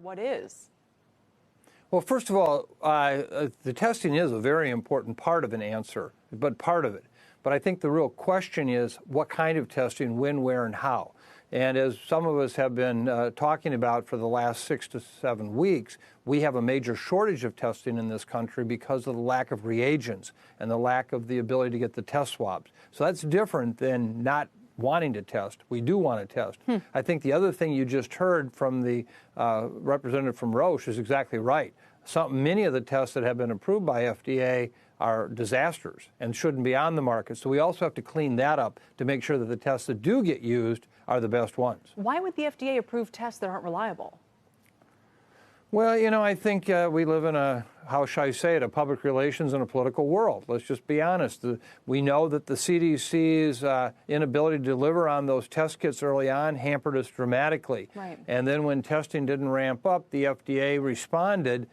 What is? Well, first of all, the testing is a very important part of an answer, but part of it. But I think the real question is what kind of testing, when, where, and how. And as some of us have been talking about for the last 6 to 7 weeks, we have a major shortage of testing in this country because of the lack of reagents and the lack of the ability to get the test swabs. So that's different than not wanting to test. We do want to test. I think the other thing you just heard from the representative from Roche is exactly right. Many of the tests that have been approved by FDA are disasters and shouldn't be on the market. So we also have to clean that up to make sure that the tests that do get used are the best ones. Why would the FDA approve tests that aren't reliable? Well, you know, I think we live in a, how shall I say it, a public relations and a political world. Let's just be honest. We know that the CDC's inability to deliver on those test kits early on hampered us dramatically. Right. And then when testing didn't ramp up, the FDA responded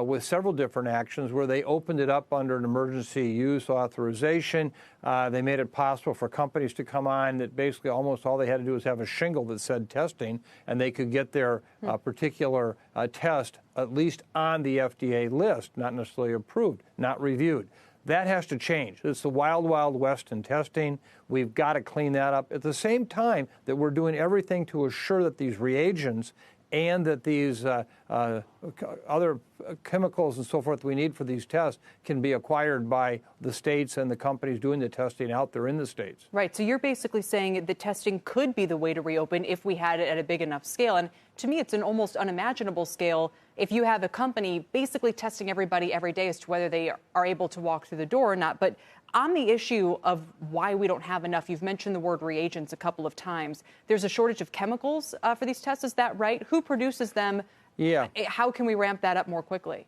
with several different actions where they opened it up under an emergency use authorization. They made it possible for companies to come on that basically almost all they had to do was have a shingle that said testing, and they could get their particular test at least on the FDA list, not necessarily approved, not reviewed. That has to change. It's the wild, wild west in testing. We've got to clean that up at the same time that we're doing everything to assure that these reagents and that these other chemicals and so forth we need for these tests can be acquired by the states and the companies doing the testing out there in the states. Right. So you're basically saying that testing could be the way to reopen if we had it at a big enough scale. And to me, it's an almost unimaginable scale if you have a company basically testing everybody every day as to whether they are able to walk through the door or not. But on the issue of why we don't have enough, you've mentioned the word reagents a couple of times. There's a shortage of chemicals for these tests. Is that right? Who produces them? Yeah. How can we ramp that up more quickly?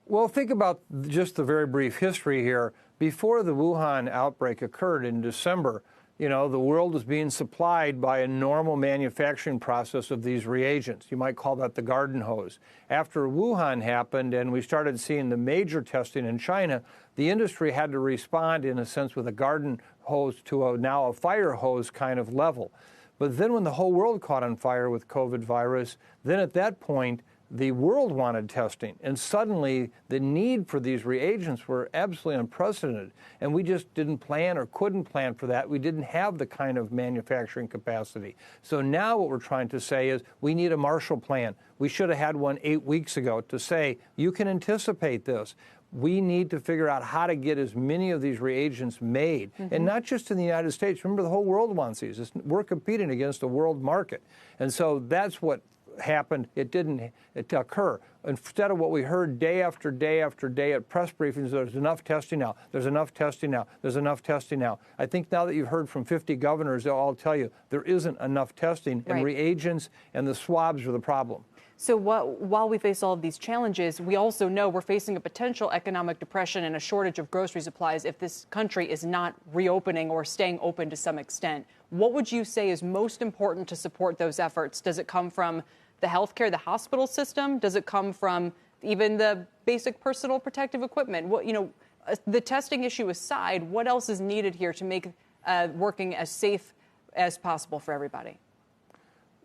Well, think about just the very brief history here. Before the Wuhan outbreak occurred in December, you know, the world was being supplied by a normal manufacturing process of these reagents. You might call that the garden hose. After Wuhan happened and we started seeing the major testing in China, the industry had to respond, in a sense, with a garden hose to now a fire hose kind of level. But then when the whole world caught on fire with COVID virus, then at that point, the world wanted testing, and suddenly the need for these reagents were absolutely unprecedented, and we just didn't plan or couldn't plan for that. We didn't have the kind of manufacturing capacity. So now what we're trying to say is we need a Marshall Plan. We should have had one 8 weeks ago to say, you can anticipate this. We need to figure out how to get as many of these reagents made, and not just in the United States. Remember, the whole world wants these. We're competing against a world market, and so that's what happened. It didn't occur. Instead of what we heard day after day after day at press briefings, there's enough testing now, there's enough testing now, there's enough testing now. I think now that you've heard from 50 governors, they'll all tell you there isn't enough testing, and reagents and the swabs are the problem. So while we face all of these challenges, we also know we're facing a potential economic depression and a shortage of grocery supplies if this country is not reopening or staying open to some extent. What would you say is most important to support those efforts? Does it come from the healthcare, the hospital system? Does it come from even the basic personal protective equipment? What, you know, the testing issue aside, what else is needed here to make working as safe as possible for everybody?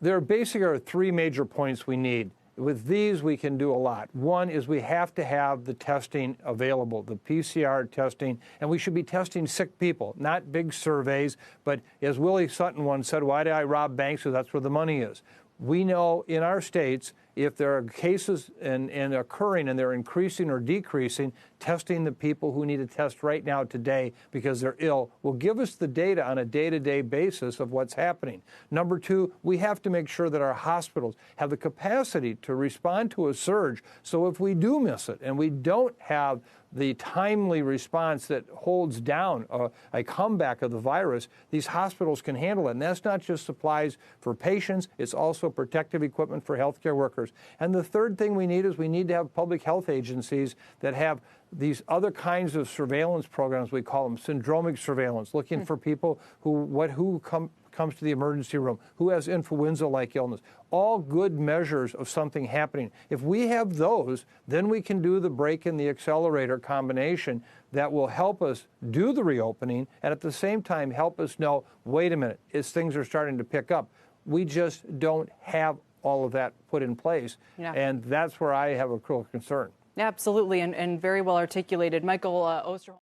There are three major points we need. With these, we can do a lot. One is we have to have the testing available, the PCR testing, and we should be testing sick people, not big surveys, but as Willie Sutton once said, why did I rob banks? Because that's where the money is. We know in our states, if there are cases and occurring and they're increasing or decreasing, testing the people who need a test right now today because they're ill will give us the data on a day-to-day basis of what's happening. Number two, we have to make sure that our hospitals have the capacity to respond to a surge. So if we do miss it and we don't have the timely response that holds down a comeback of the virus, these hospitals can handle it. And that's not just supplies for patients, it's also protective equipment for healthcare workers. And the third thing we need is we need to have public health agencies that have these other kinds of surveillance programs, we call them syndromic surveillance, looking for people who comes to the emergency room, who has influenza-like illness, all good measures of something happening. If we have those, then we can do the brake and the accelerator combination that will help us do the reopening and at the same time help us know, wait a minute, as things are starting to pick up, we just don't have all of that put in place. Yeah. And that's where I have a real concern. Absolutely, and very well articulated. Michael Osterholm.